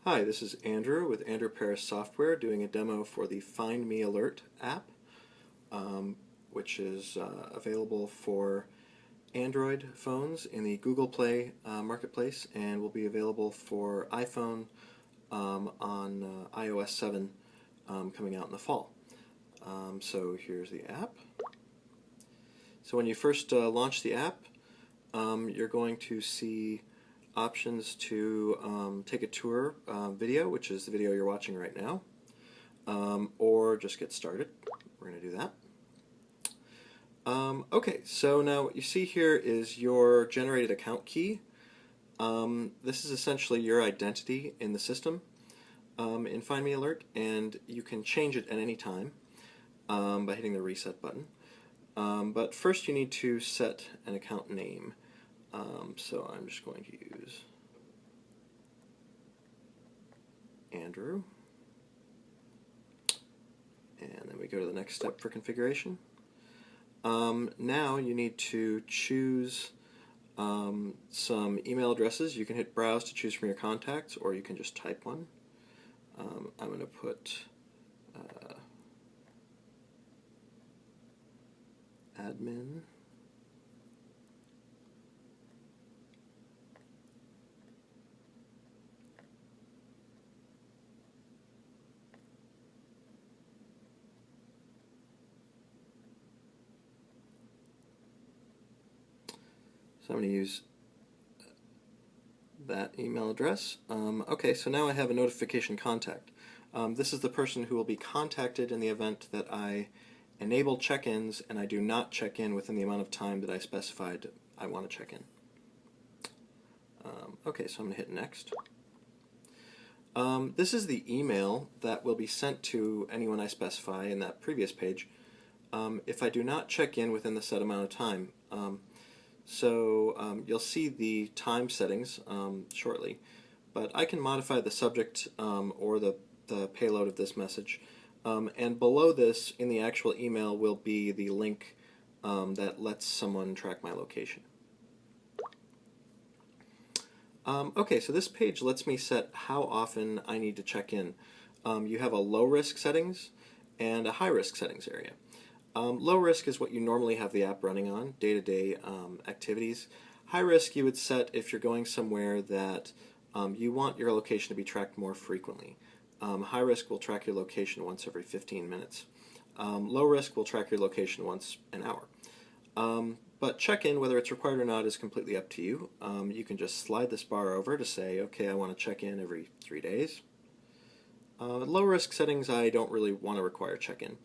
Hi, this is Andrew with Andrew Paris Software doing a demo for the Find Me Alert app, which is available for Android phones in the Google Play marketplace and will be available for iPhone on iOS 7 coming out in the fall. So here's the app. So when you first launch the app, you're going to see options to take a tour video, which is the video you're watching right now, or just get started. We're going to do that. Okay, so now what you see here is your generated account key. This is essentially your identity in the system in Find Me Alert, and you can change it at any time by hitting the reset button. But first you need to set an account name. So I'm just going to use Andrew, and then we go to the next step for configuration. Now you need to choose some email addresses. You can hit browse to choose from your contacts, or you can just type one. I'm going to put admin. So I'm going to use that email address. Okay, so now I have a notification contact. This is the person who will be contacted in the event that I enable check-ins and I do not check in within the amount of time that I specified I want to check in. Okay, so I'm going to hit next. This is the email that will be sent to anyone I specify in that previous page if I do not check in within the set amount of time. You'll see the time settings shortly, but I can modify the subject or the payload of this message. And below this, in the actual email, will be the link that lets someone track my location. Okay, so this page lets me set how often I need to check in. You have a low-risk settings and a high-risk settings area. Low risk is what you normally have the app running on, day-to-day activities. High risk you would set if you're going somewhere that you want your location to be tracked more frequently. High risk will track your location once every 15 minutes. Low risk will track your location once an hour. But check-in, whether it's required or not, is completely up to you. You can just slide this bar over to say, okay, I want to check in every 3 days. Low risk settings, I don't really want to require check-in.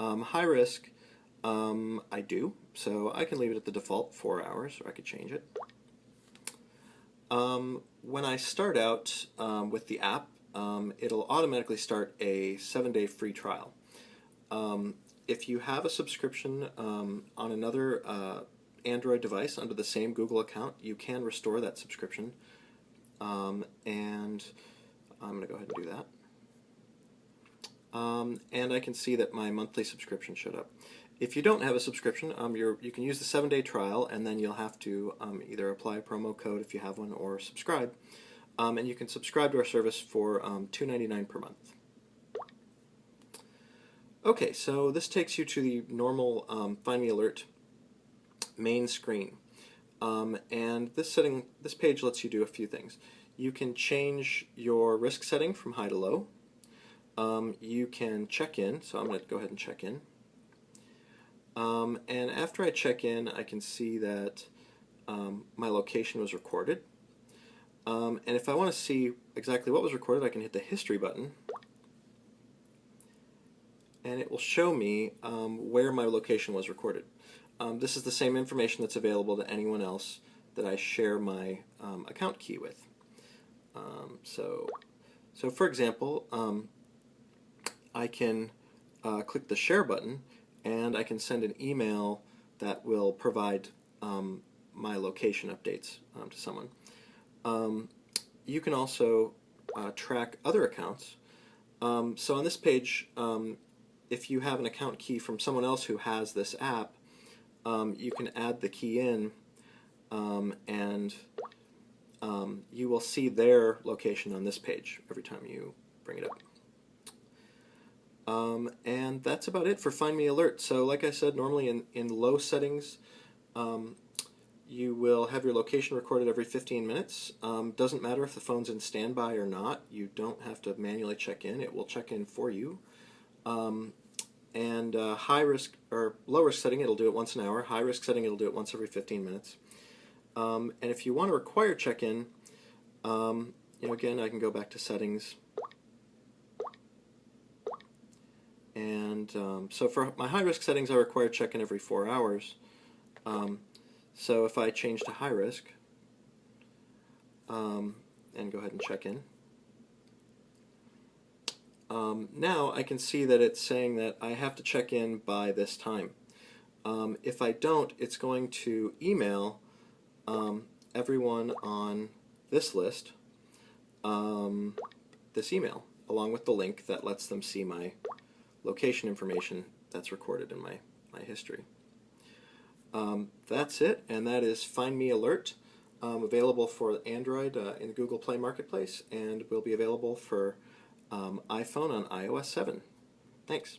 High risk, I do, so I can leave it at the default 4 hours, or I could change it. When I start out with the app, it'll automatically start a 7-day free trial. If you have a subscription on another Android device under the same Google account, you can restore that subscription, and I'm going to go ahead and do that. And I can see that my monthly subscription showed up. If you don't have a subscription, you can use the 7-day trial, and then you'll have to either apply a promo code if you have one, or subscribe. And you can subscribe to our service for $2.99 per month. Okay, so this takes you to the normal Find Me Alert main screen. And this page lets you do a few things. You can change your risk setting from high to low. You can check in, so I'm going to go ahead and check in. And after I check in, I can see that my location was recorded. And if I want to see exactly what was recorded, I can hit the history button. And it will show me where my location was recorded. This is the same information that's available to anyone else that I share my account key with. So for example, I can click the share button, and I can send an email that will provide my location updates to someone. You can also track other accounts. So on this page, if you have an account key from someone else who has this app, you can add the key in, and you will see their location on this page every time you bring it up. And that's about it for Find Me Alert. So like I said, normally in low settings, you will have your location recorded every 15 minutes. Doesn't matter if the phone's in standby or not. You don't have to manually check in. It will check in for you. And high risk or low risk setting, it'll do it once an hour. High risk setting, it'll do it once every 15 minutes. And if you want to require check-in, again, I can go back to settings. And so for my high risk settings, I require check-in every 4 hours. So if I change to high risk and go ahead and check in, now I can see that it's saying that I have to check in by this time. If I don't, it's going to email everyone on this list this email, along with the link that lets them see my location information that's recorded in my history. That's it, and that is Find Me Alert, available for Android in the Google Play Marketplace, and will be available for iPhone on iOS 7. Thanks.